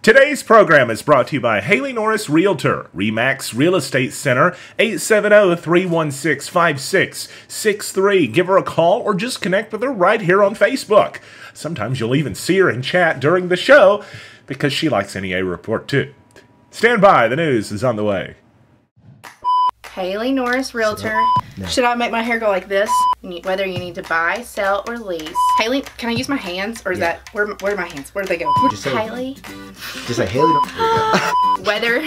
Today's program is brought to you by Haley Norris Realtor, Remax Real Estate Center, 870-316-5663. Give her a call or just connect with her right here on Facebook. Sometimes you'll even see her in chat during the show because she likes NEA Report too. Stand by, the news is on the way. Haley Norris Realtor. Should I make my hair go like this? Whether you need to buy, sell, or lease. Haley, can I use my hands? Or is that, where are my hands? Where do they go? Just say, Haley. Just like Haley. Whether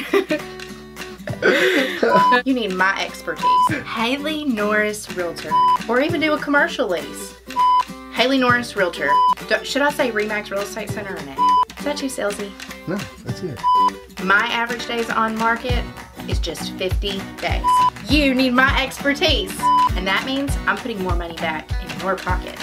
you need my expertise. Haley Norris Realtor. Or even do a commercial lease. Haley Norris Realtor. Should I say Remax Real Estate Center or no? Is that too salesy? No, that's good. My average days on market is just 50 days. You need my expertise. And that means I'm putting more money back in your pocket.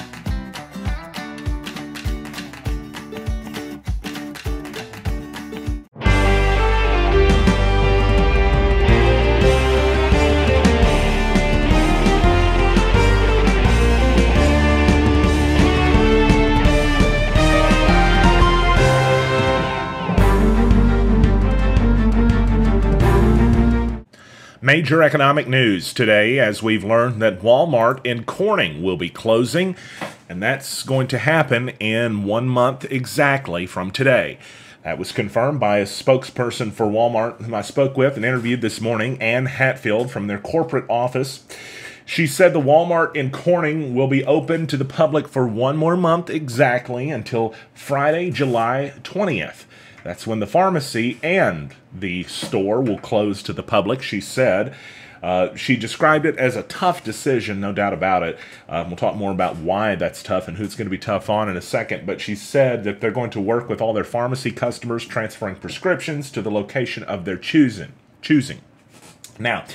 Major economic news today as we've learned that Walmart in Corning will be closing, and that's going to happen in 1 month exactly from today. That was confirmed by a spokesperson for Walmart whom I spoke with and interviewed this morning, Ann Hatfield from their corporate office. She said the Walmart in Corning will be open to the public for 1 more month exactly until Friday, July 20th. That's when the pharmacy and the store will close to the public, she said. She described it as a tough decision, no doubt about it. We'll talk more about why that's tough and who it's going to be tough on in a second. But she said that they're going to work with all their pharmacy customers, transferring prescriptions to the location of their choosing. Now,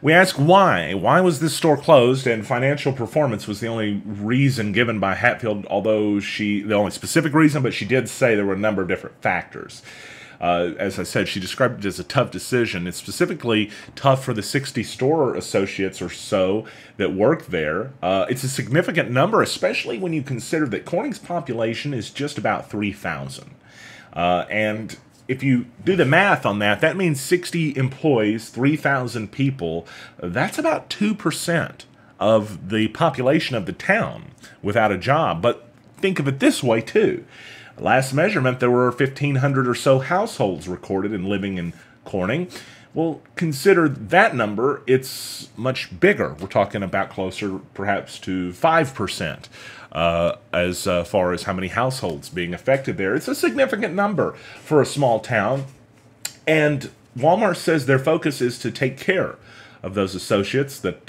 we asked why. Why was this store closed? And financial performance was the only reason given by Hatfield, although the only specific reason, but she did say there were a number of different factors. As I said, she described it as a tough decision. It's specifically tough for the 60 store associates or so that work there. It's a significant number, especially when you consider that Corning's population is just about 3,000. And if you do the math on that, that means 60 employees, 3,000 people. That's about 2% of the population of the town without a job. But think of it this way, too. Last measurement, there were 1,500 or so households recorded and living in Corning. Well, consider that number, it's much bigger. We're talking about closer perhaps to 5%. As far as how many households being affected there. It's a significant number for a small town, and Walmart says their focus is to take care of those associates that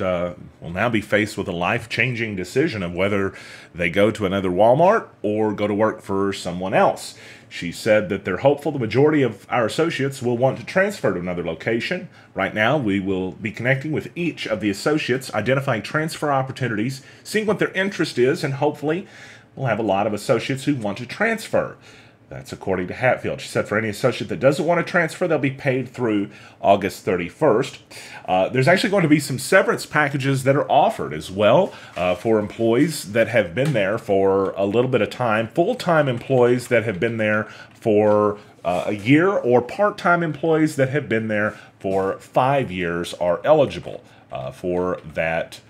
will now be faced with a life-changing decision of whether they go to another Walmart or go to work for someone else. She said that they're hopeful the majority of our associates will want to transfer to another location. Right now, we will be connecting with each of the associates, identifying transfer opportunities, seeing what their interest is, and hopefully we'll have a lot of associates who want to transfer. That's according to Hatfield. She said for any associate that doesn't want to transfer, they'll be paid through August 31st. There's actually going to be some severance packages that are offered as well for employees that have been there for a little bit of time, full-time employees that have been there for a year, or part-time employees that have been there for 5 years are eligible for that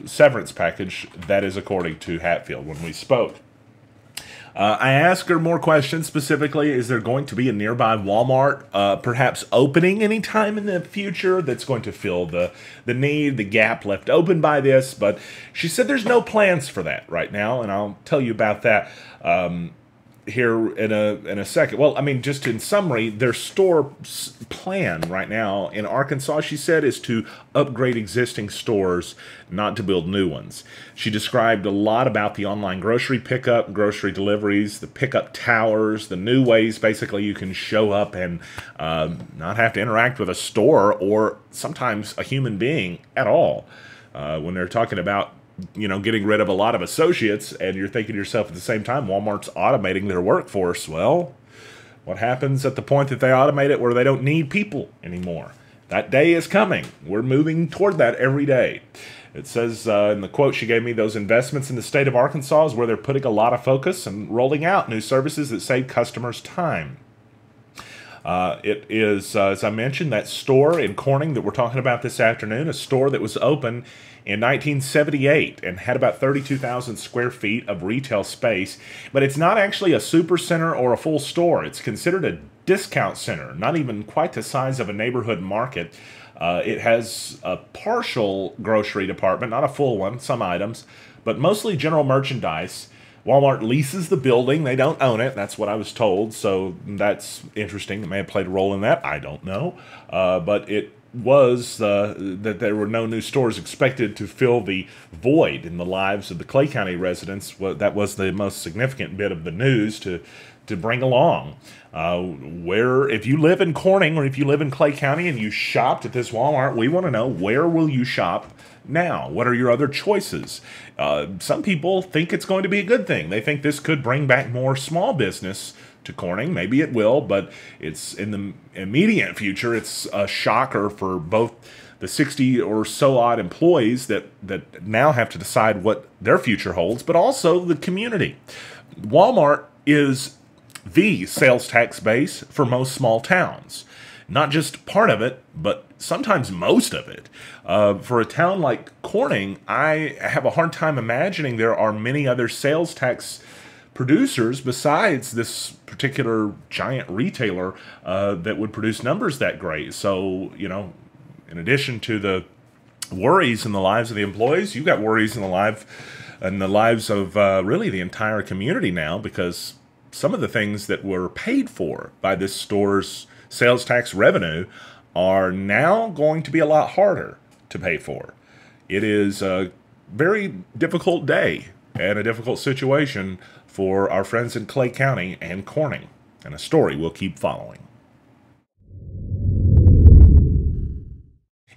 severance package. That is according to Hatfield when we spoke. I asked her more questions, specifically, is there going to be a nearby Walmart perhaps opening anytime in the future that's going to fill the need, the gap left open by this? But she said there's no plans for that right now, and I'll tell you about that here in a second. Well, I mean, just in summary, their store plan right now in Arkansas, she said, is to upgrade existing stores, not to build new ones. She described a lot about the online grocery pickup, grocery deliveries, the pickup towers, the new ways basically you can show up and not have to interact with a store or sometimes a human being at all. When they're talking about getting rid of a lot of associates, and you're thinking to yourself at the same time, Walmart's automating their workforce. Well, what happens at the point that they automate it where they don't need people anymore? That day is coming. We're moving toward that every day. It says in the quote she gave me, those investments in the state of Arkansas is where they're putting a lot of focus and rolling out new services that save customers time. It is, as I mentioned, that store in Corning that we're talking about this afternoon, a store that was open in 1978 and had about 32,000 square feet of retail space. But it's not actually a super center or a full store. It's considered a discount center, not even quite the size of a neighborhood market. It has a partial grocery department, not a full one, some items, but mostly general merchandise. Walmart leases the building. They don't own it. That's what I was told, so that's interesting. It may have played a role in that. I don't know. But it was that there were no new stores expected to fill the void in the lives of the Clay County residents. Well, that was the most significant bit of the news to bring along. If you live in Corning or if you live in Clay County and you shopped at this Walmart, we want to know, where will you shop now? What are your other choices? Some people think it's going to be a good thing. They think this could bring back more small business to Corning. Maybe it will, but it's in the immediate future, it's a shocker for both the 60 or so odd employees that now have to decide what their future holds, but also the community. Walmart is the sales tax base for most small towns. Not just part of it, but sometimes most of it. For a town like Corning, I have a hard time imagining there are many other sales tax producers besides this particular giant retailer that would produce numbers that great. So, you know, in addition to the worries in the lives of the employees, you've got worries in the lives of really the entire community now, because some of the things that were paid for by this store's sales tax revenue are now going to be a lot harder to pay for. It is a very difficult day and a difficult situation for our friends in Clay County and Corning, and a story we'll keep following.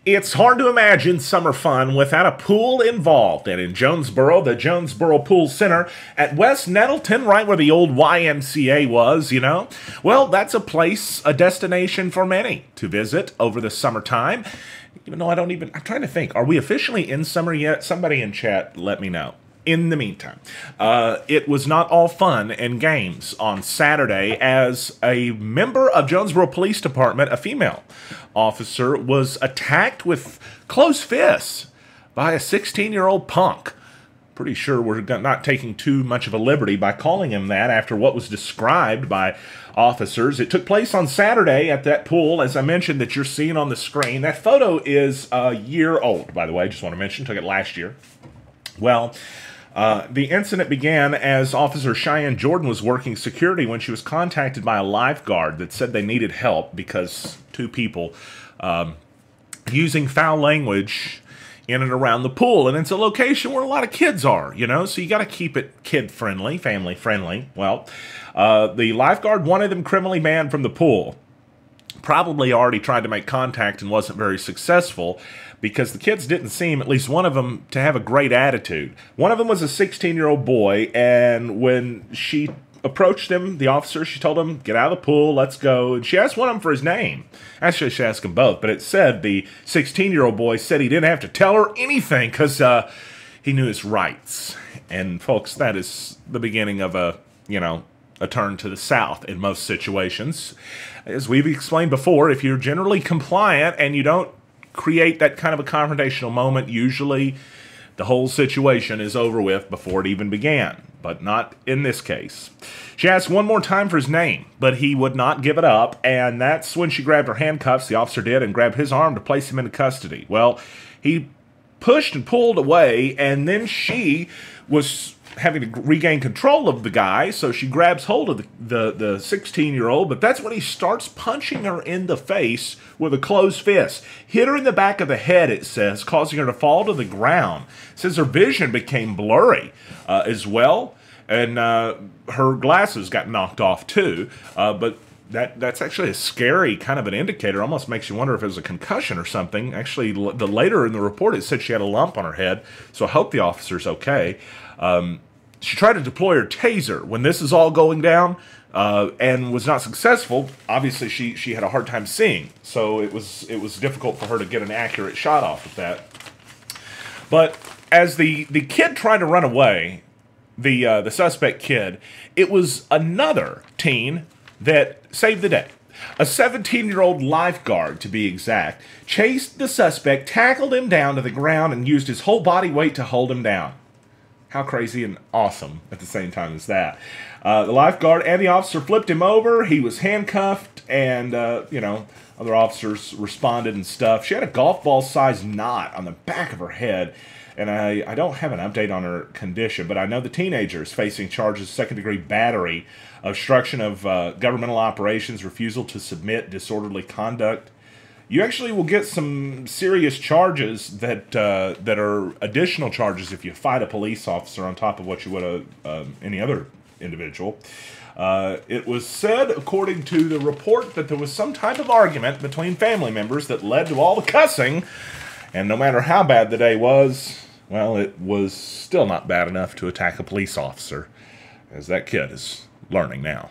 It's hard to imagine summer fun without a pool involved, and in Jonesboro, the Jonesboro Pool Center at West Nettleton, right where the old YMCA was, you know, well, that's a place, a destination for many to visit over the summertime. Even though I'm trying to think, are we officially in summer yet? Somebody in chat, let me know. In the meantime, it was not all fun and games on Saturday as a member of Jonesboro Police Department, a female officer, was attacked with closed fists by a 16-year-old punk. Pretty sure we're not taking too much of a liberty by calling him that after what was described by officers. It took place on Saturday at that pool, as I mentioned, that you're seeing on the screen. That photo is a year old, by the way. I just want to mention, took it last year. Well, the incident began as Officer Cheyenne Jordan was working security when she was contacted by a lifeguard that said they needed help because two people using foul language in and around the pool. And it's a location where a lot of kids are, you know, so you got to keep it kid-friendly, family-friendly. Well, the lifeguard wanted them criminally banned from the pool. Probably already tried to make contact and wasn't very successful because the kids didn't seem, at least one of them, to have a great attitude. One of them was a 16-year-old boy, and when she approached him, the officer, she told him, get out of the pool, let's go. And she asked one of them for his name. Actually, she asked them both, but it said the 16-year-old boy said he didn't have to tell her anything because he knew his rights. And, folks, that is the beginning of a turn to the south in most situations. As we've explained before, if you're generally compliant and you don't create that kind of a confrontational moment, usually the whole situation is over with before it even began, but not in this case. She asked one more time for his name, but he would not give it up, and that's when she grabbed her handcuffs, the officer did, and grabbed his arm to place him into custody. Well, he pushed and pulled away, and then she was having to regain control of the guy, so she grabs hold of the 16-year-old, but that's when he starts punching her in the face with a closed fist. Hit her in the back of the head, it says, causing her to fall to the ground. It says her vision became blurry as well, and her glasses got knocked off too, but that's actually a scary kind of an indicator. Almost makes you wonder if it was a concussion or something. Actually, later in the report, it said she had a lump on her head, so I hope the officer's okay. She tried to deploy her taser when this is all going down and was not successful. Obviously, she had a hard time seeing, so it was difficult for her to get an accurate shot off of that. But as the kid tried to run away, the suspect kid, it was another teen that saved the day. A 17-year-old lifeguard, to be exact, chased the suspect, tackled him down to the ground, and used his whole body weight to hold him down. How crazy and awesome at the same time as that. The lifeguard and the officer flipped him over. He was handcuffed, and, other officers responded and stuff. She had a golf ball-sized knot on the back of her head, and I don't have an update on her condition, but I know the teenager is facing charges of second-degree battery, obstruction of governmental operations, refusal to submit, disorderly conduct. You actually will get some serious charges that are additional charges if you fight a police officer on top of what you would any other individual. It was said, according to the report, that there was some type of argument between family members that led to all the cussing, and no matter how bad the day was, well, it was still not bad enough to attack a police officer, as that kid is learning now.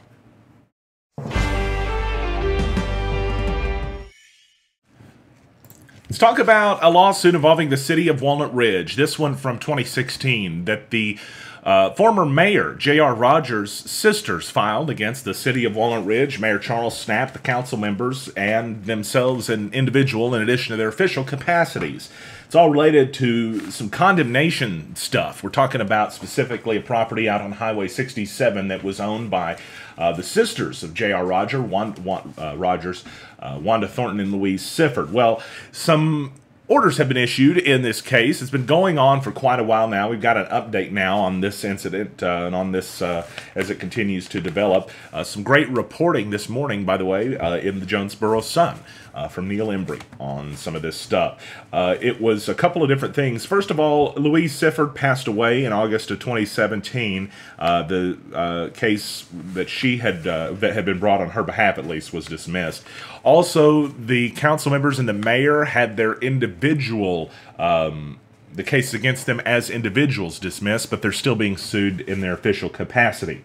Let's talk about a lawsuit involving the City of Walnut Ridge, this one from 2016, that the former mayor, J.R. Rogers' sisters filed against the City of Walnut Ridge, Mayor Charles Knapp, the council members, and themselves an individual in addition to their official capacities. It's all related to some condemnation stuff. We're talking about specifically a property out on Highway 67 that was owned by the sisters of J.R. Rogers, Wanda Thornton and Louise Sifford. Well, some orders have been issued in this case. It's been going on for quite a while now. We've got an update now on this incident and on this as it continues to develop. Some great reporting this morning, by the way, in the Jonesboro Sun from Neil Embry on some of this stuff. It was a couple of different things. First of all, Louise Sifford passed away in August of 2017. The case that she had that had been brought on her behalf, at least, was dismissed. Also, the council members and the mayor had their individual the case against them as individuals dismissed, but they're still being sued in their official capacity.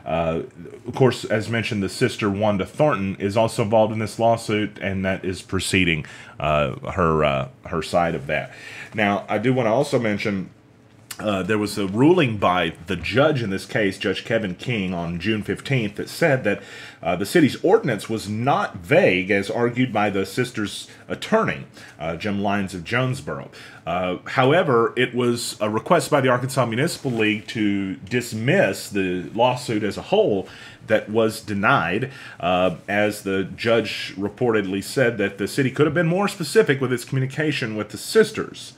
Of course, as mentioned, the sister Wanda Thornton is also involved in this lawsuit, and that is proceeding her side of that. Now, I do want to also mention there was a ruling by the judge in this case, Judge Kevin King, on June 15th that said that the city's ordinance was not vague as argued by the sisters' attorney, Jim Lyons of Jonesboro. However, it was a request by the Arkansas Municipal League to dismiss the lawsuit as a whole that was denied, as the judge reportedly said that the city could have been more specific with its communication with the sisters.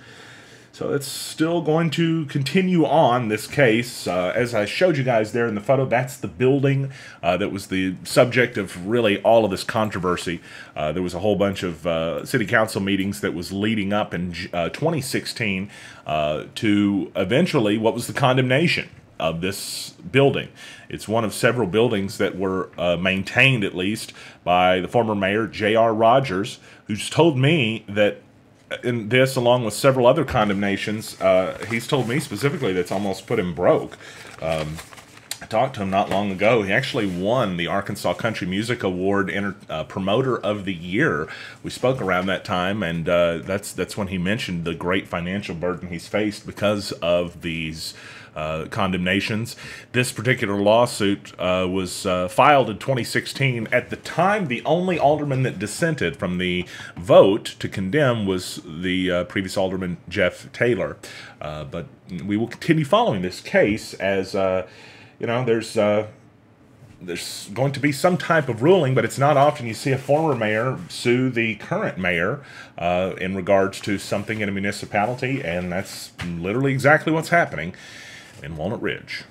So it's still going to continue on, this case. As I showed you guys there in the photo, that's the building that was the subject of really all of this controversy. There was a whole bunch of city council meetings that was leading up in 2016 to eventually what was the condemnation of this building. It's one of several buildings that were maintained, at least, by the former mayor, J.R. Rogers, who's told me that in this, along with several other condemnations, he's told me specifically that's almost put him broke. I talked to him not long ago. He actually won the Arkansas Country Music Award Promoter of the Year. We spoke around that time, and that's when he mentioned the great financial burden he's faced because of these condemnations. This particular lawsuit was filed in 2016. At the time, the only alderman that dissented from the vote to condemn was the previous alderman, Jeff Taylor. But we will continue following this case as, there's going to be some type of ruling, but it's not often you see a former mayor sue the current mayor in regards to something in a municipality, and that's literally exactly what's happening in Walnut Ridge.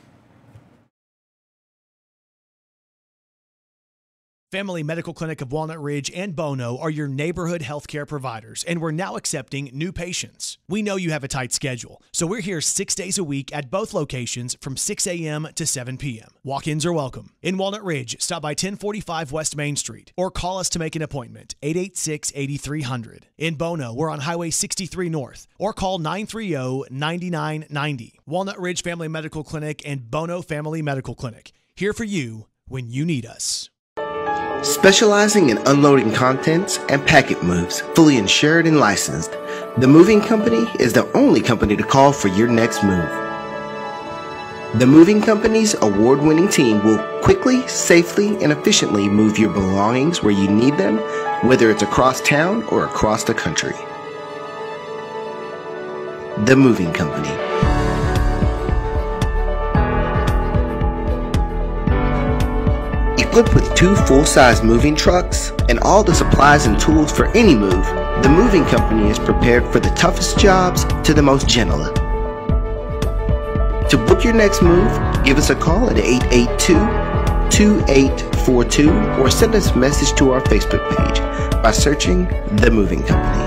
Family Medical Clinic of Walnut Ridge and Bono are your neighborhood healthcare providers, and we're now accepting new patients. We know you have a tight schedule, so we're here 6 days a week at both locations from 6 a.m. to 7 p.m. Walk-ins are welcome. In Walnut Ridge, stop by 1045 West Main Street or call us to make an appointment, 886-8300. In Bono, we're on Highway 63 North or call 930-9990. Walnut Ridge Family Medical Clinic and Bono Family Medical Clinic, here for you when you need us. Specializing in unloading contents and packet moves, fully insured and licensed, The Moving Company is the only company to call for your next move. The moving company's award-winning team will quickly, safely, and efficiently move your belongings where you need them, whether it's across town or across the country. The Moving Company. Equipped with 2 full-size moving trucks and all the supplies and tools for any move, the Moving Company is prepared for the toughest jobs to the most gentle. To book your next move, give us a call at 882-2842 or send us a message to our Facebook page by searching The Moving Company.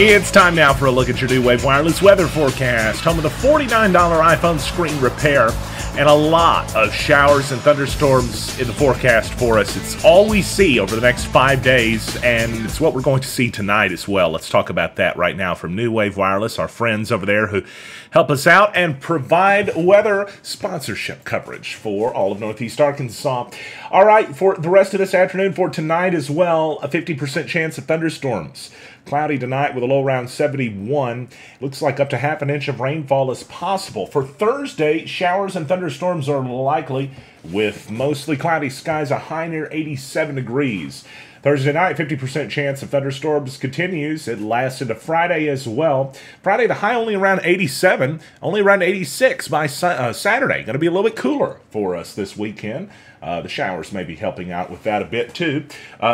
It's time now for a look at your New Wave Wireless weather forecast. Home of the $49 iPhone screen repair and a lot of showers and thunderstorms in the forecast for us. It's all we see over the next 5 days, and it's what we're going to see tonight as well. Let's talk about that right now from New Wave Wireless, our friends over there who help us out and provide weather sponsorship coverage for all of Northeast Arkansas. All right, for the rest of this afternoon, for tonight as well, a 50% chance of thunderstorms. Cloudy tonight with a low around 71. Looks like up to half an inch of rainfall is possible. For Thursday, showers and thunderstorms are likely with mostly cloudy skies, a high near 87 degrees. Thursday night, 50% chance of thunderstorms continues. It lasts into Friday as well. Friday, the high only around 87, only around 86 by Saturday. Going to be a little bit cooler for us this weekend. The showers may be helping out with that a bit too.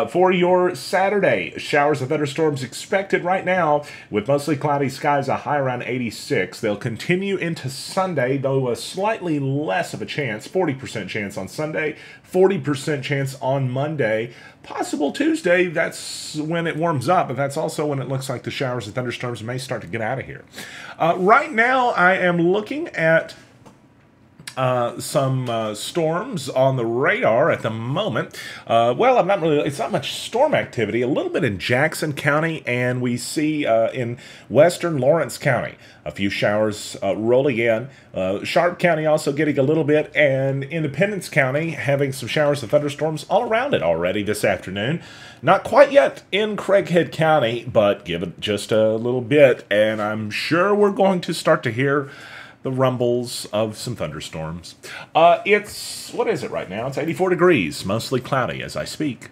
For your Saturday, showers and thunderstorms expected right now with mostly cloudy skies, a high around 86. They'll continue into Sunday, though a slightly less of a chance, 40% chance on Sunday, 40% chance on Monday. Possible Tuesday, that's when it warms up, but that's also when it looks like the showers and thunderstorms may start to get out of here. Right now, I am looking at some storms on the radar at the moment. Well, it's not much storm activity. A little bit in Jackson County, and we see in western Lawrence County a few showers rolling in. Sharp County also getting a little bit, and Independence County having some showers and thunderstorms all around it already this afternoon. Not quite yet in Craighead County, but give it just a little bit, and I'm sure we're going to start to hear the rumbles of some thunderstorms. What is it right now? It's 84 degrees, mostly cloudy as I speak.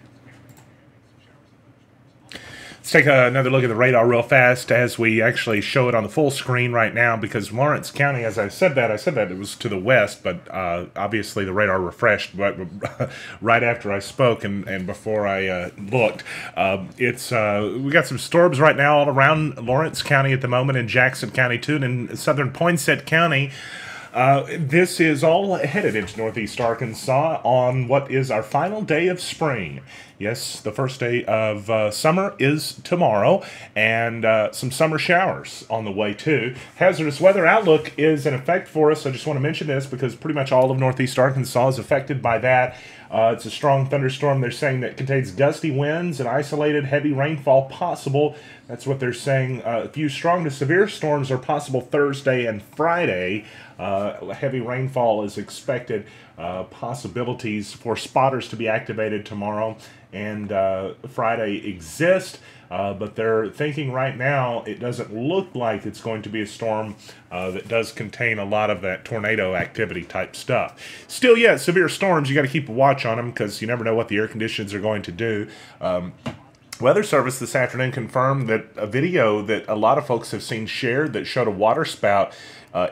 Let's take another look at the radar real fast as we actually show it on the full screen right now, because Lawrence County, as I said that it was to the west, but obviously the radar refreshed right after I spoke and before I looked. We got some storms right now all around Lawrence County at the moment, in Jackson County too, and in southern Poinsett County. This is all headed into Northeast Arkansas on what is our final day of spring. Yes, the first day of summer is tomorrow, and some summer showers on the way too. Hazardous weather outlook is in effect for us. I just want to mention this because pretty much all of Northeast Arkansas is affected by that. It's a strong thunderstorm, they're saying, that contains gusty winds and isolated heavy rainfall possible. That's what they're saying. A few strong to severe storms are possible Thursday and Friday. Heavy rainfall is expected. Possibilities for spotters to be activated tomorrow and Friday exist. But they're thinking right now it doesn't look like it's going to be a storm that does contain a lot of that tornado activity type stuff. Still, yeah, severe storms, you got to keep a watch on them because you never know what the air conditions are going to do. Weather Service this afternoon confirmed that a video that a lot of folks have seen shared that showed a water spout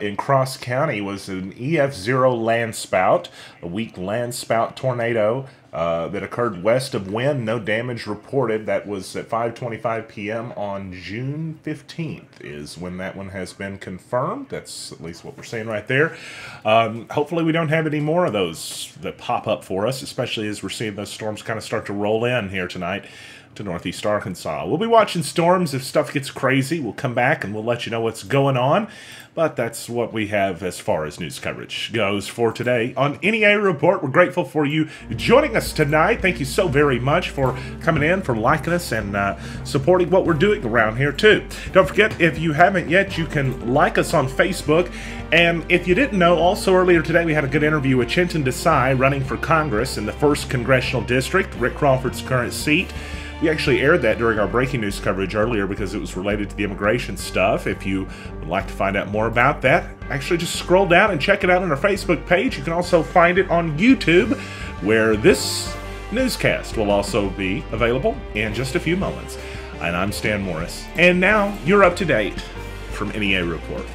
in Cross County was an EF0 land spout, a weak land spout tornado that occurred west of Wynn. No damage reported. That was at 5:25 p.m. on June 15th is when that one has been confirmed. That's at least what we're seeing right there. Hopefully we don't have any more of those that pop up for us, especially as we're seeing those storms kind of start to roll in here tonight. to northeast Arkansas. We'll be watching storms. If stuff gets crazy, we'll come back and we'll let you know what's going on. But that's what we have as far as news coverage goes for today on NEA Report. We're grateful for you joining us tonight. Thank you so very much for coming in, for liking us, and supporting what we're doing around here, too. Don't forget, if you haven't yet, you can like us on Facebook. And if you didn't know, also earlier today, we had a good interview with Chinton Desai running for Congress in the 1st Congressional District, Rick Crawford's current seat. We actually aired that during our breaking news coverage earlier because it was related to the immigration stuff. If you would like to find out more about that, actually just scroll down and check it out on our Facebook page. You can also find it on YouTube, where this newscast will also be available in just a few moments. And I'm Stan Morris. And now you're up to date from NEA Report.